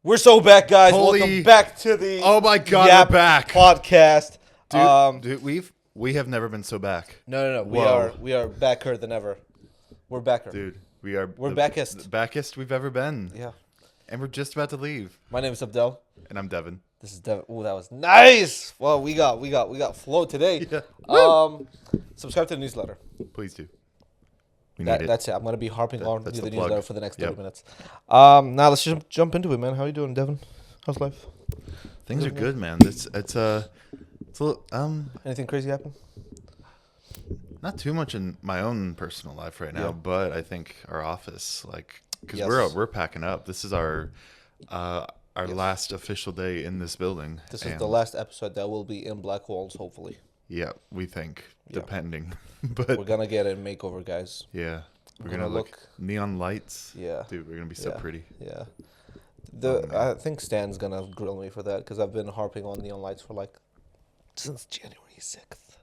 We're so back, guys. Holy- Welcome back to the Oh my God, Yap we're back. podcast. Dude, we have never been so back. No. Whoa. We are backer than ever. We're backer. Dude, we're the backest. backest we've ever been. Yeah. And we're just about to leave. My name is Abdel. And I'm Devin. This is Devin. Oh, that was nice. Well, we got flow today. Yeah. Subscribe to the newsletter. Please do. We need it. That's it. I'm gonna be harping on that's the the plug. newsletter for the next 30 Yep. minutes. Now let's just jump into it, man. How you doing, Devin? How's life? Things are good, man. It's a little, Anything crazy happen? not too much in my own personal life right now, Yeah. but I think our office, because Yes. we're packing up. This is our last official day in this building. This is and the last episode that will be in Black Walls, hopefully. Yeah, we think, Yeah. depending. But We're gonna get a makeover, guys. yeah, we're gonna gonna look neon lights. Yeah. Dude, we're gonna be so Yeah. pretty. Yeah. man. I think Stan's gonna grill me for that because I've been harping on neon lights for since January 6th.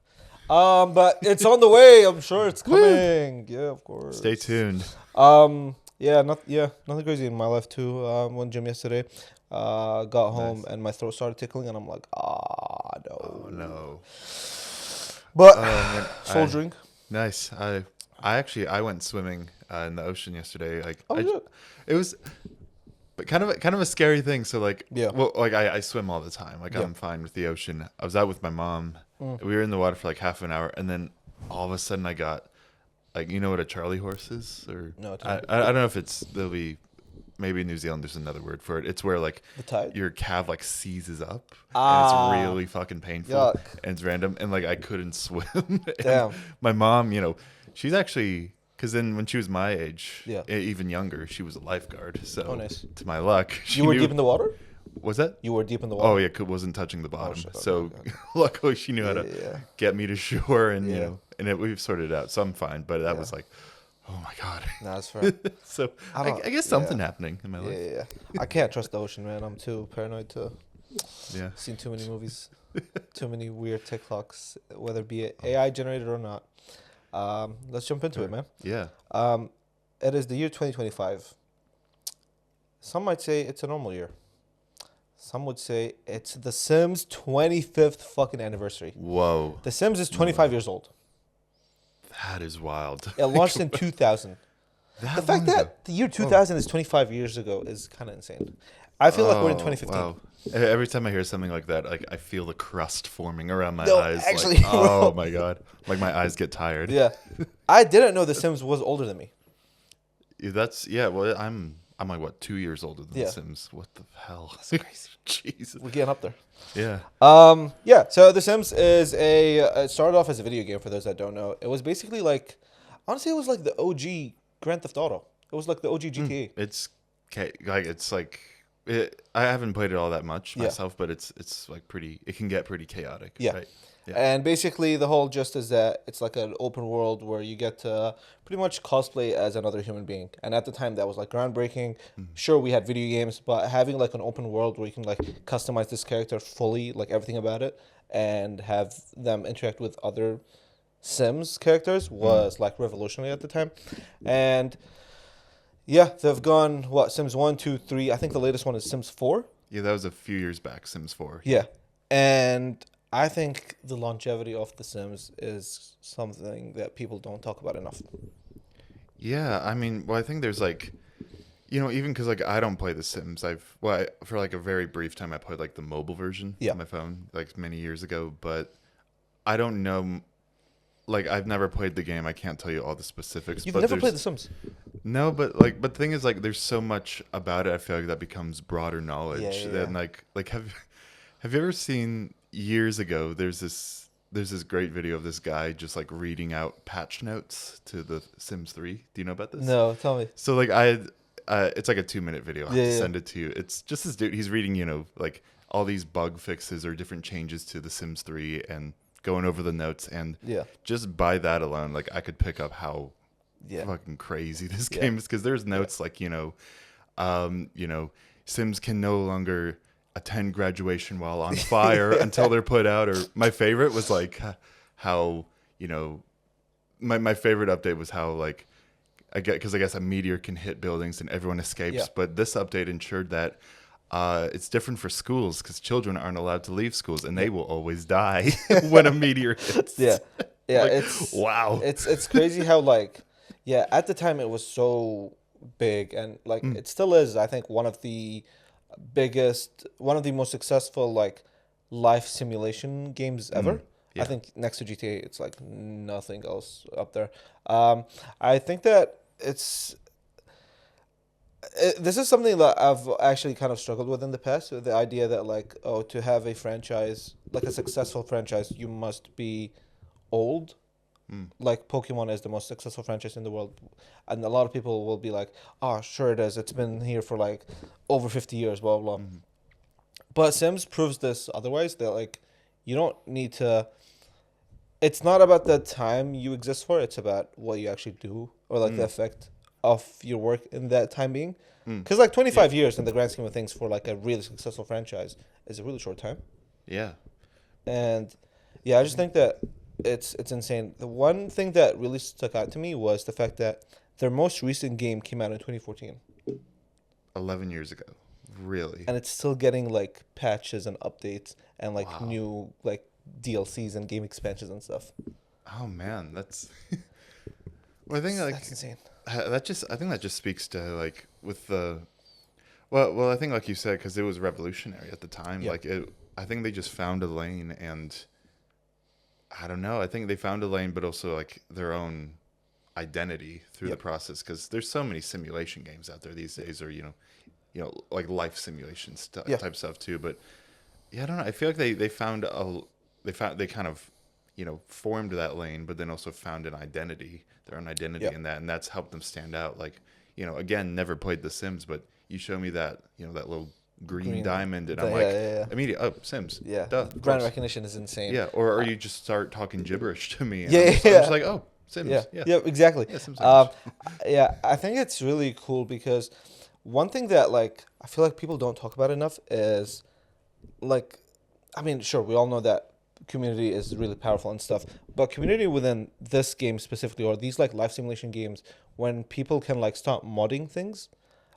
But it's on the way. I'm sure it's coming. Yeah, of course. Stay tuned. Nothing crazy in my life too. Went gym yesterday. Got home and my throat started tickling and I'm like, no. Oh no. But Man, soldiering. Nice. I went swimming in the ocean yesterday. Shit. It was, but kind of a scary thing. So Yeah. I swim all the time. I'm fine with the ocean. I was out with my mom. We were in the water for half an hour, and then all of a sudden I got you know what a Charlie horse is, or No, I don't know if there'll be. Maybe in New Zealand there's another word for it. It's where the tide. your calf seizes up Ah. and it's really fucking painful. Yuck. And it's random and I couldn't swim. And Damn. my mom, she's actually, because then when she was my age, Yeah. even younger, she was a lifeguard. So Oh, nice. to my luck, she You were knew, deep in the water? was that? You were deep in the water? Oh yeah, wasn't touching the bottom. shit, okay, So okay. luckily she knew how to Yeah. get me to shore, and Yeah. we've sorted it out. So I'm fine. But that Yeah. was oh my god. Nah, that's fair. So I I don't- guess something happening in my Yeah, life. yeah, yeah. I can't trust the ocean, man. I'm too paranoid to Yeah. seen too many movies, too many weird TikToks, whether it be AI generated or not. Let's jump into it, man. Yeah. It is the year 2025. Some might say it's a normal year. Some would say it's The Sims 25th fucking anniversary. Whoa. The Sims is 25 years old. That is wild. It launched in 2000. The fact long ago? that the year 2000 is 25 years ago is kind of insane. I feel like we're in Oh, 2015. wow. Every time I hear something like that, I feel the crust forming around my No, eyes. actually, oh my god, my eyes get tired. Yeah. I didn't know The Sims was older than me. Well, I'm 2 years older than Yeah. The Sims. What the hell? That's crazy. Jesus. We're getting up there. Yeah. So The Sims is it started off as a video game for those that don't know. It was basically honestly, it was like the OG Grand Theft Auto. It was like the OG GTA. It's I haven't played it all that much Yeah. myself, but it's pretty. It can get pretty chaotic. Yeah. Right? Yeah. And basically the whole gist is that it's like an open world where you get to pretty much cosplay as another human being. And at the time that was groundbreaking. Sure, we had video games, but having an open world where you can customize this character fully, everything about it, and have them interact with other Sims characters was revolutionary at the time. And yeah, they've gone Sims 1, 2, 3. I think the latest one is Sims 4. Yeah, that was a few years back. Sims 4. Yeah. And I think the longevity of The Sims is something that people don't talk about enough. Yeah, I mean, I think there's even because I don't play The Sims. For a very brief time I played the mobile version Yeah. on my phone many years ago, but I don't know. I've never played the game. I can't tell you all the specifics. You've but never played The Sims? No, but the thing is there's so much about it. I feel that becomes broader knowledge. Yeah. Than have you ever seen years ago? There's this great video of this guy just reading out patch notes to the Sims 3. Do you know about this? No, tell me. So it's a 2-minute video. I'll have to send it to you. It's just this dude. He's reading all these bug fixes or different changes to the Sims 3 and going over the notes, and just by that alone, I could pick up how fucking crazy this game is, because there's notes Sims can no longer attend graduation while on fire until they're put out. Or my favorite was how my favorite update was how I guess a meteor can hit buildings and everyone escapes, Yeah. but this update ensured that it's different for schools because children aren't allowed to leave schools and they will always die when a meteor hits. Yeah, yeah. Like, It's wow. It's crazy how like, yeah. At the time, it was so big, and like it still is. I think one of the most successful like life simulation games ever. I Yeah. think next to GTA, it's like nothing else up there. I think that this is something that I've actually kind of struggled with in the past. The idea that like, oh, to have a franchise, like a successful franchise, you must be old. Like Pokemon is the most successful franchise in the world, and a lot of people will be like, "Oh, sure it is. It's been here for like over 50 years." Blah blah. Blah. But Sims proves this otherwise. That like, you don't need to. It's not about the time you exist for. It's about what you actually do, or like the effect of your work in that time being. Because like 25 years in the grand scheme of things for like a really successful franchise is a really short time. Yeah. And yeah, I just think that it's insane. The one thing that really stuck out to me was the fact that their most recent game came out in 2014, 11 years ago. Really? and it's still getting like patches and updates and like Wow. new like DLCs and game expansions and stuff. Oh man, that's well, I think like That's insane. I think that just speaks to like with the well I think like you said because it was revolutionary at the time. Yeah. Like I think they just found a lane, and I don't know, I think they found a lane but also like their own identity through the process, because there's so many simulation games out there these days, or like life simulation type stuff too. But yeah, I don't know, I feel like they found they kind of formed that lane, but then also found their own identity in that, and that's helped them stand out. Like, again, never played The Sims, but you show me that that little green diamond, and I'm like, immediately, oh, Sims, Yeah, duh, brand recognition is insane. yeah, or you just start talking gibberish to me, and Yeah, I'm just like, oh, Sims, yeah, exactly. Yeah, Sims yeah, I think it's really cool because one thing that like I feel like people don't talk about enough is like, I mean, sure, we all know that community is really powerful and stuff, but community within this game specifically, or these like life simulation games, when people can like start modding things,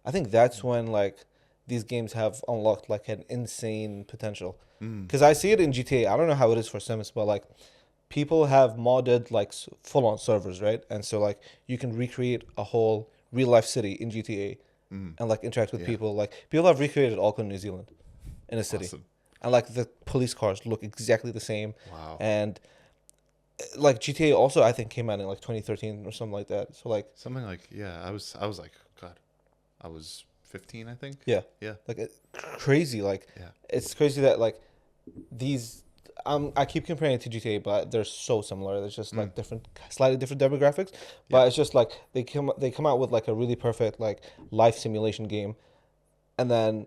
I think that's when like these games have unlocked like an insane potential. Because I see it in GTA. I don't know how it is for Sims, but like people have modded like full on servers, right? And so like you can recreate a whole real life city in GTA and like interact with people. Like people have recreated Auckland, New Zealand, in a city. Awesome. And like the police cars look exactly the same. Wow. And like GTA also I think came out in like 2013 or something like that. So like something like, yeah, I was like, God, I was 15, I think. Yeah. Like crazy. Like it's crazy that like these I keep comparing it to GTA, but they're so similar. There's just like slightly different demographics. But it's just like they come out with like a really perfect like life simulation game, and then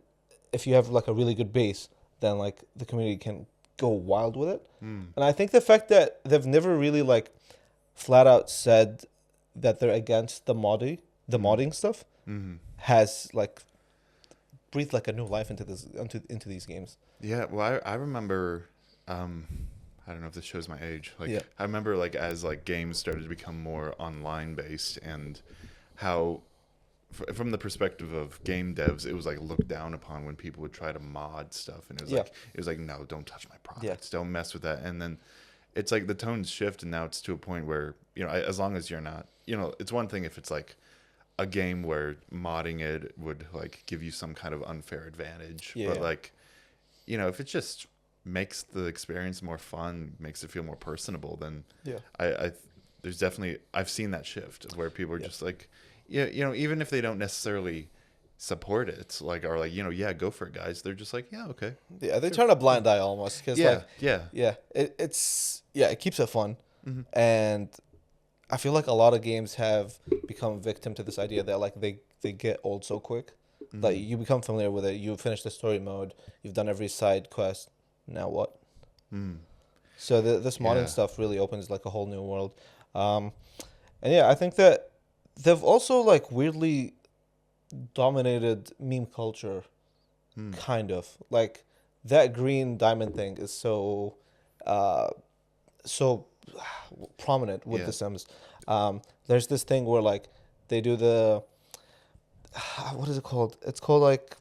if you have like a really good base, then like the community can go wild with it. And I think the fact that they've never really like flat out said that they're against the modding stuff has like breathed like a new life into these games. Yeah, well, I remember, I don't know if this shows my age. Like, I remember like as like games started to become more online based, and how, from the perspective of game devs, it was like looked down upon when people would try to mod stuff, and it was like no, don't touch my products, don't mess with that. And then it's like the tones shift, and now it's to a point where as long as you're not, it's one thing if it's like a game where modding it would like give you some kind of unfair advantage, but like if it just makes the experience more fun, makes it feel more personable, then I there's definitely, I've seen that shift where people are just like, even if they don't necessarily support it, like, or like, go for it, guys, they're just like, yeah, okay, they turn a blind eye almost, because it keeps it fun. And I feel like a lot of games have become victim to this idea that like they get old so quick. Like you become familiar with it, you finish the story mode, you've done every side quest, now what? So this modern stuff really opens like a whole new world. And yeah, I think that they've also like weirdly dominated meme culture, kind of. Like that green diamond thing is so prominent with The Sims. There's this thing where like they do the what is it called? It's called like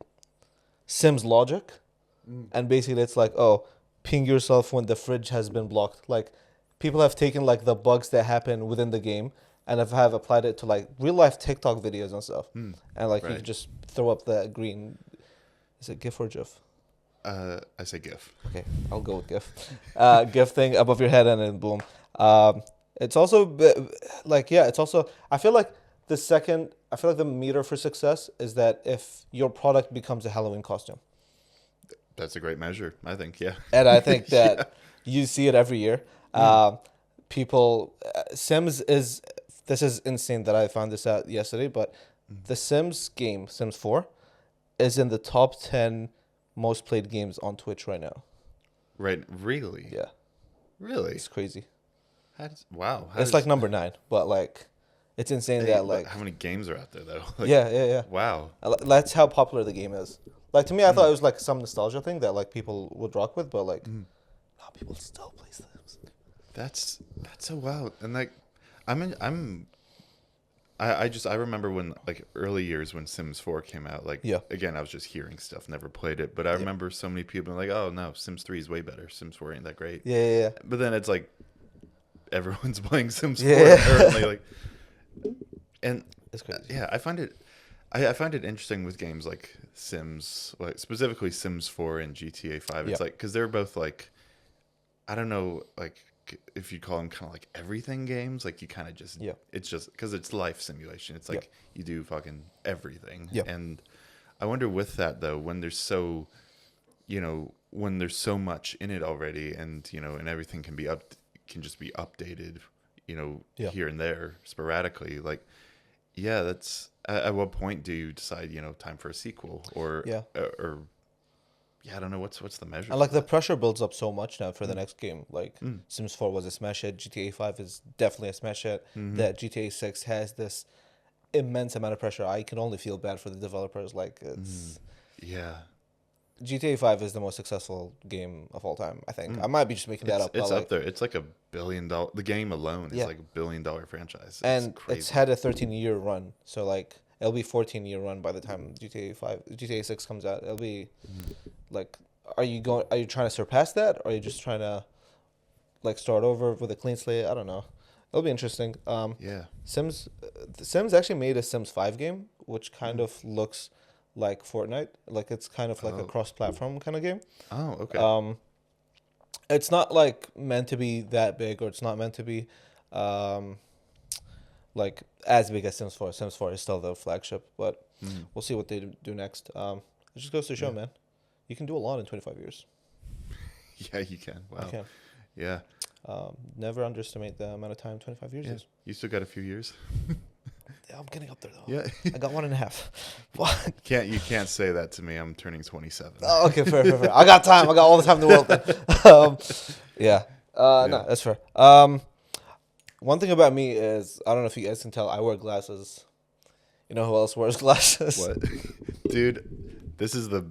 Sims logic, and basically it's like, oh, ping yourself when the fridge has been blocked. Like, people have taken like the bugs that happen within the game and have applied it to like real life TikTok videos and stuff. And like you can just throw up the green. Is it GIF or GIF? I say GIF. Okay, I'll go with GIF. GIF thing above your head and then boom. It's also like, yeah, it's also, I feel like the meter for success is that if your product becomes a Halloween costume. That's a great measure, I think, yeah. And I think that you see it every year. People, this is insane that I found this out yesterday, but the Sims game, Sims 4, is in the top 10 most played games on Twitch right now. Right, really? Yeah. Really? It's crazy. Wow. It's like number 9, but like, it's insane that like... How many games are out there, though? Like, yeah. Wow. That's how popular the game is. Like, to me, I thought it was like some nostalgia thing that like people would rock with, but like, no, people still play Sims. That's so wild. And like, I remember when like early years when Sims 4 came out, like, again, I was just hearing stuff, never played it, but I remember so many people being like, oh no, Sims 3 is way better. Sims 4 ain't that great. Yeah. But then it's like, everyone's playing Sims 4 apparently, like, and it's crazy. Yeah, I find it interesting with games like Sims, like specifically Sims 4 and GTA 5. It's like, because they're both like, I don't know, like if you call them kind of like everything games, like you kind of just, it's just because it's life simulation. It's like you do fucking everything. And I wonder with that though, when there's so, when there's so much in it already, and and everything can just be updated, here and there sporadically, like, that's at what point do you decide, time for a sequel or I don't know what's the measure. And like the pressure builds up so much now for the next game. Like Sims 4 was a smash hit. GTA 5 is definitely a smash hit. That GTA 6 has this immense amount of pressure. I can only feel bad for the developers. Like it's GTA 5 is the most successful game of all time, I think. I might be just making that up. It's up there. It's like $1 billion. The game alone is like $1 billion franchise. And it's had a 13-year run. So like it'll be 14-year run by the time GTA 6 comes out. It'll be like, are you trying to surpass that, or are you just trying to like start over with a clean slate? I don't know. It'll be interesting. Sims actually made a Sims 5 game, which kind of looks like Fortnite. Like it's kind of like a cross-platform kind of game. Oh, okay. It's not like meant to be that big, or it's not meant to be like as big as Sims 4. Sims 4 is still the flagship, but we'll see what they do next. It just goes to show, man. You can do a lot in 25 years. Yeah, you can. Wow. You can. Yeah. Never underestimate the amount of time 25 years is. You still got a few years. Yeah, I'm getting up there though. Yeah. I got 1.5. What? You can't say that to me. I'm turning 27. Oh, okay, fair. I got time. I got all the time in the world then. No, that's fair. One thing about me is, I don't know if you guys can tell, I wear glasses. You know who else wears glasses? What? Dude, this is the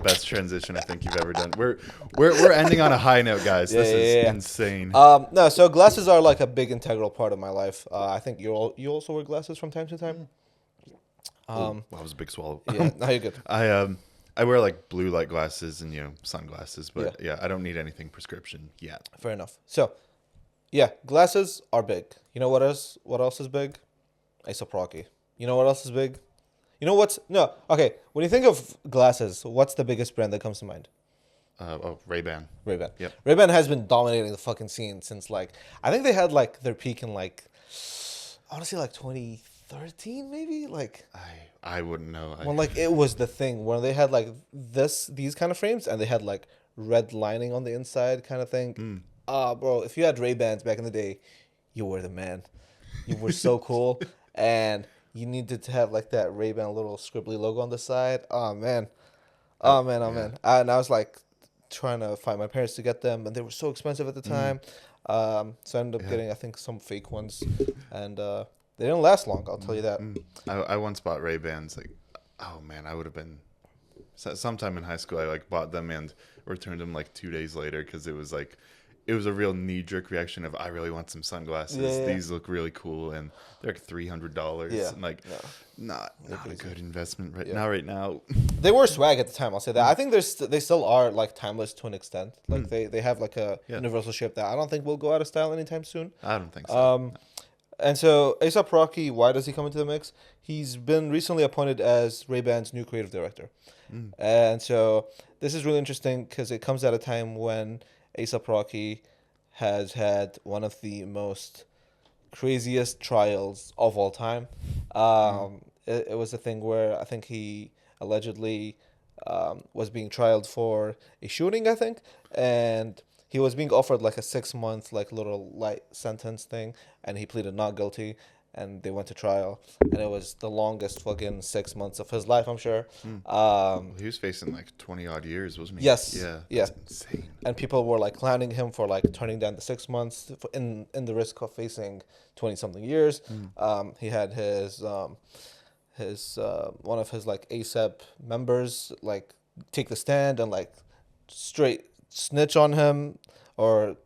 best transition I think you've ever done. We're ending on a high note, guys. This is insane. No, so glasses are like a big integral part of my life. I think you also wear glasses from time to time. That was a big swallow. Yeah, no, you're good. I wear like blue light glasses and sunglasses, but I don't need anything prescription yet. Fair enough. So, glasses are big. You know what else? What else is big? Isoprocky. You know what else is big? You know what's... No, okay. When you think of glasses, what's the biggest brand that comes to mind? Ray-Ban. Ray-Ban. Yep. Ray-Ban has been dominating the fucking scene since, like... I think they had, like, their peak in, like... I want to say, like, 2013, maybe? Like... I wouldn't know. When, like, it was the thing. When they had, like, these kind of frames, and they had, like, red lining on the inside kind of thing. Bro, if you had Ray-Bans back in the day, you were the man. You were so cool. And... you needed to have like that Ray-Ban little scribbly logo on the side. Oh man. And I was like trying to find my parents to get them, and they were so expensive at the time. So I ended up getting, I think, some fake ones, and they didn't last long. I'll tell you that. I once bought Ray-Bans. Like, oh man, I would have been sometime in high school. I like bought them and returned them like 2 days later because it was like it was a real knee-jerk reaction of I really want some sunglasses. Yeah. These look really cool, and they're like $300. Yeah. And like, not a good investment right now. They were swag at the time. I'll say that. I think they still are like timeless to an extent. Like they have like a universal shape that I don't think will go out of style anytime soon. I don't think so. And so A$AP Rocky, why does he come into the mix? He's been recently appointed as Ray-Ban's new creative director. And so this is really interesting because it comes at a time when A$AP Rocky has had one of the most craziest trials of all time. It was a thing where I think he allegedly was being trialed for a shooting, I think, and he was being offered like a 6 month like little light sentence thing, and he pleaded not guilty, and they went to trial, and it was the longest fucking 6 months of his life, I'm sure. He was facing like 20 odd years, wasn't he? Yes. Yeah. Yeah. Insane. And people were like clowning him for like turning down the 6 months in the risk of facing 20 something years. He had his one of his like A$AP members like take the stand and like straight snitch on him, or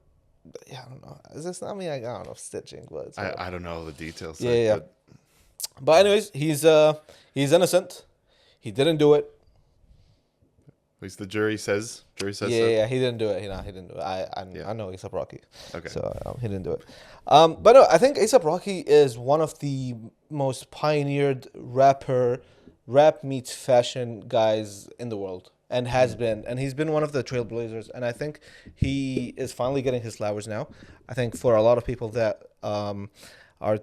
I don't know. Is this? I mean, I don't know if stitching, but it's I don't know the details. Yeah. But anyways, he's innocent. He didn't do it. At least the jury says. Yeah, he didn't do it. He didn't do it. I know A$AP Rocky. Okay. So he didn't do it. But no, I think A$AP Rocky is one of the most pioneered rap meets fashion guys in the world, and has been, and he's been one of the trailblazers. And I think he is finally getting his flowers now. I think for a lot of people that are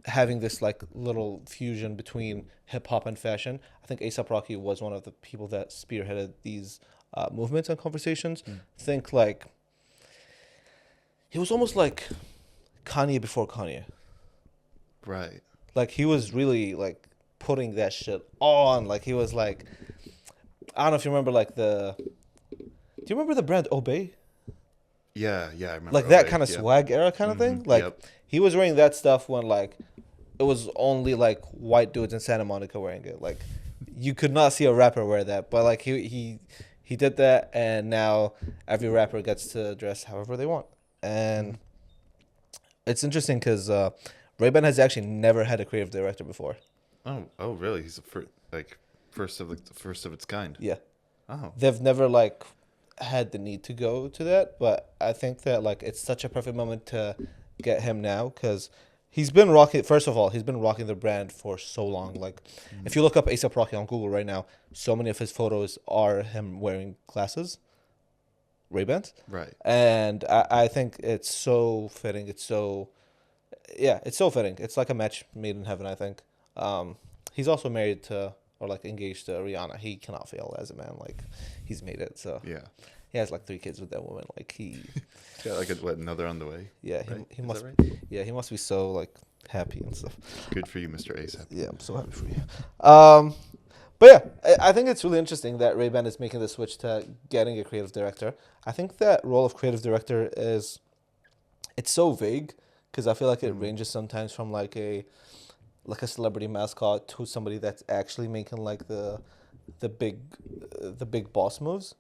having this like little fusion between hip hop and fashion, I think A$AP Rocky was one of the people that spearheaded these movements and conversations. Think like he was almost like Kanye before Kanye. Right. Like he was really like putting that shit on. Like he was like, I don't know if you remember like do you remember the brand Obey? Yeah, I remember. Like that kind of swag era kind of thing. Like he was wearing that stuff when like it was only like white dudes in Santa Monica wearing it. Like you could not see a rapper wear that, but like he did that, and now every rapper gets to dress however they want. And it's interesting because Ray-Ban has actually never had a creative director before. Oh, really? He's the first of its kind. Yeah. Oh. They've never like had the need to go to that, but I think that like it's such a perfect moment to get him now, because he's been rocking. First of all, he's been rocking the brand for so long. Like, if you look up A$AP Rocky on Google right now, so many of his photos are him wearing glasses, Ray-Bans. Right. And I think it's so fitting. It's so fitting. It's like a match made in heaven, I think. He's also married to, or like engaged to Rihanna. He cannot fail as a man. Like, he's made it. So yeah, he has like 3 kids with that woman. Like he, yeah, like another on the way. Yeah, right? he must. Right? Yeah, he must be so like happy and stuff. Good for you, Mr. A$AP. Yeah, I'm so happy for you. But yeah, I think it's really interesting that Ray-Ban is making the switch to getting a creative director. I think that role of creative director it's so vague, because I feel like it ranges sometimes from like a celebrity mascot to somebody that's actually making like the big boss moves.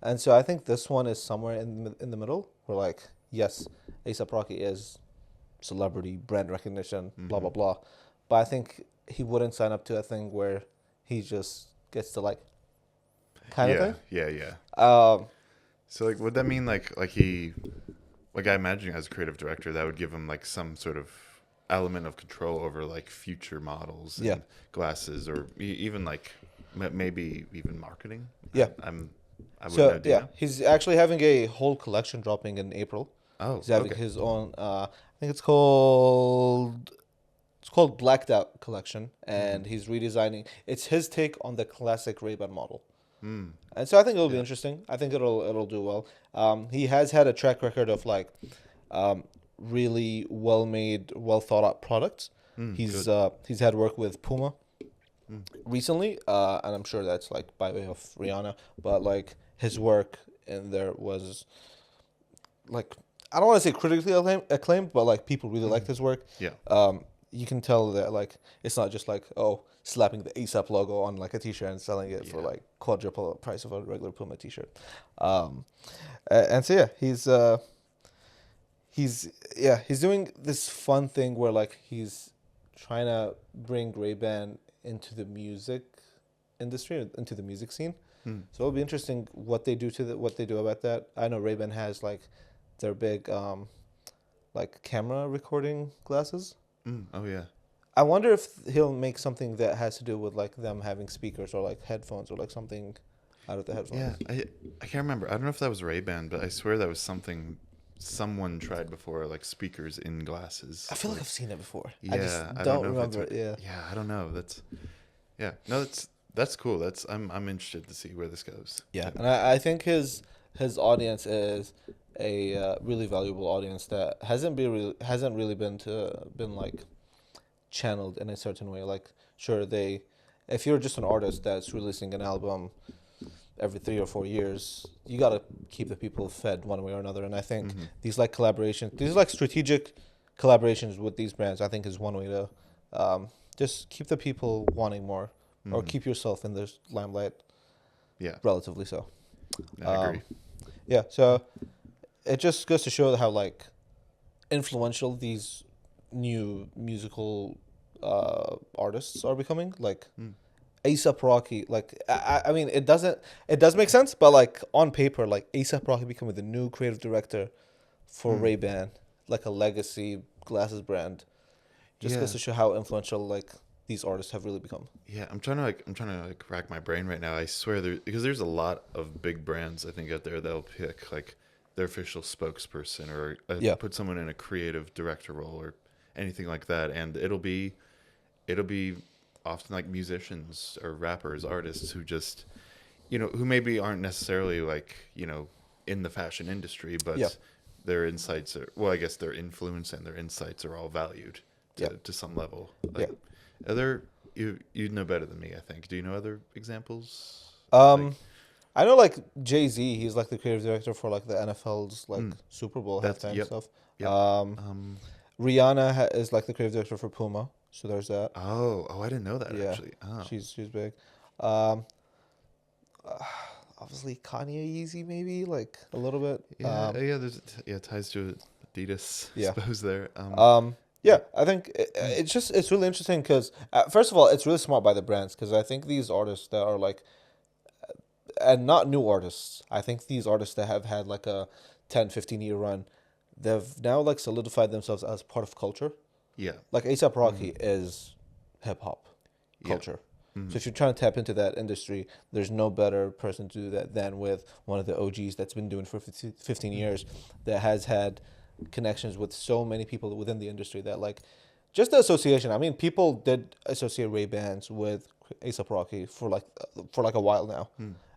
And so I think this one is somewhere in the middle, where like, yes, A$AP Rocky is celebrity, brand recognition, blah blah blah, but I think he wouldn't sign up to a thing where he just gets to like kind of thing. Yeah. So like, would that mean like he, like, I imagine as a creative director that would give him like some sort of element of control over like future models and glasses, or even like maybe even marketing. Yeah. I wouldn't know. He's actually having a whole collection dropping in April. Oh, he's having his own. I think it's called Blacked Out collection, and he's redesigning. It's his take on the classic Ray-Ban model. And so I think it'll be interesting. I think it'll do well. He has had a track record of like really well made, well thought out products. He's had work with Puma recently, and I'm sure that's like by way of Rihanna, but like his work in there was like, I don't want to say critically acclaimed, but like people really liked his work. Yeah. You can tell that like it's not just like, oh, slapping the A$AP logo on like a t-shirt and selling it for like quadruple price of a regular Puma t-shirt. And so yeah, he's doing this fun thing where like he's trying to bring Ray-Ban into the music industry, into the music scene. So it'll be interesting what they do what they do about that. I know Ray-Ban has like their big like camera recording glasses. Oh yeah. I wonder if he'll make something that has to do with like them having speakers or like headphones or like something out of the headphones. Yeah, I can't remember. I don't know if that was Ray-Ban, but I swear that was something someone tried before, like speakers in glasses. I feel like I've seen it before. Yeah, I just I don't know remember it. Yeah. Yeah, I don't know. No, that's cool. I'm interested to see where this goes. Yeah, and I think his audience is a really valuable audience that hasn't really been like channeled in a certain way. Like, sure, if you're just an artist that's releasing an album every 3 or 4 years, you gotta keep the people fed one way or another. And I think these like strategic collaborations with these brands, I think is one way to just keep the people wanting more, or keep yourself in the limelight. Yeah, relatively so. I agree. Yeah, so it just goes to show how like influential these new musical artists are becoming. Like A$AP Rocky, like I mean it does make sense, but like on paper, like A$AP Rocky becoming the new creative director for Ray-Ban, like a legacy glasses brand, just goes to show how influential like these artists have really become. Yeah, I'm trying to rack my brain right now. I swear because there's a lot of big brands I think out there that'll pick like their official spokesperson or put someone in a creative director role or anything like that, and it'll be often like musicians or rappers, artists who just who maybe aren't necessarily like in the fashion industry, but their insights I guess their influence and their insights are all valued to some level. Like, are there you'd know better than me, I think. Do you know other examples? I know like Jay-Z, he's like the creative director for like the NFL's like Super Bowl halftime stuff. Yep. Rihanna is like the creative director for Puma, so there's that. Oh, I didn't know that actually. Oh. She's big. Obviously Kanye, Yeezy, maybe like a little bit. There's ties to Adidas, I suppose there. Yeah, I think it's really interesting because first of all, it's really smart by the brands, because I think these artists that are like, and not new artists, I think these artists that have had like a 10-15 year run, they've now like solidified themselves as part of culture. Yeah. Like A$AP Rocky is hip hop culture. So if you're trying to tap into that industry, there's no better person to do that than with one of the OGs that's been doing it for 15 years, that has had connections with so many people within the industry, that like just the association. I mean, people did associate Ray-Bans with A$AP Rocky for like a while now,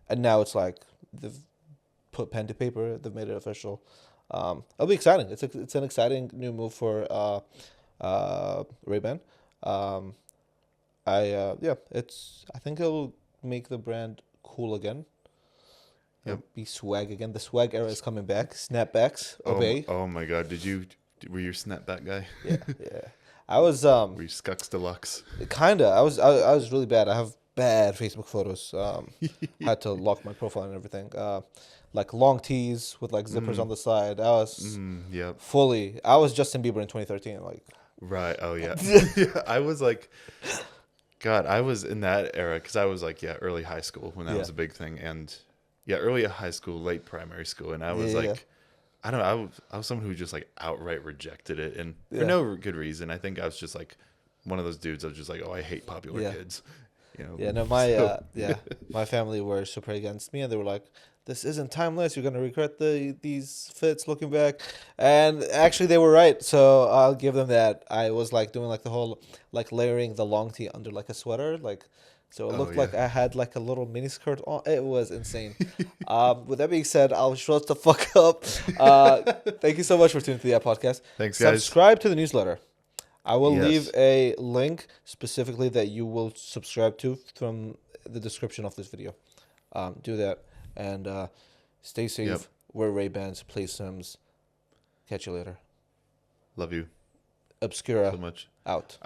and now it's like they've put pen to paper, they've made it official. It'll be exciting. It's an exciting new move for Ray-Ban. I think it'll make the brand cool again. Yep. Be swag again. The swag era is coming back. Snapbacks, obey. Oh my God! Were you a snapback guy? Yeah. I was. Were you Scux Deluxe? Kinda. I was really bad. I have bad Facebook photos. Had to lock my profile and everything. Like long tees with like zippers on the side. I was fully. I was Justin Bieber in 2013. Like. Right. Oh yeah. I was like. God, I was in that era because I was like, early high school when that was a big thing, and early high school, late primary school, and I was like, I don't know, I was someone who just like outright rejected it, and for no good reason. I think I was just like one of those dudes. I was just like, I hate popular kids. My family were super against me, and they were like, this isn't timeless, you're gonna regret these fits looking back. And actually they were right, so I'll give them that. I was like doing like the whole like layering the long tee under like a sweater, like, so it looked like I had like a little mini skirt on. It was insane. With that being said, I'll shut the fuck up. Thank you so much for tuning to the podcast. Thanks, guys. Subscribe to the newsletter. I will leave a link specifically that you will subscribe to from the description of this video. Do that. And stay safe. Wear Ray-Bans. Play Sims. Catch you later. Love you. Obscura. So much. Out.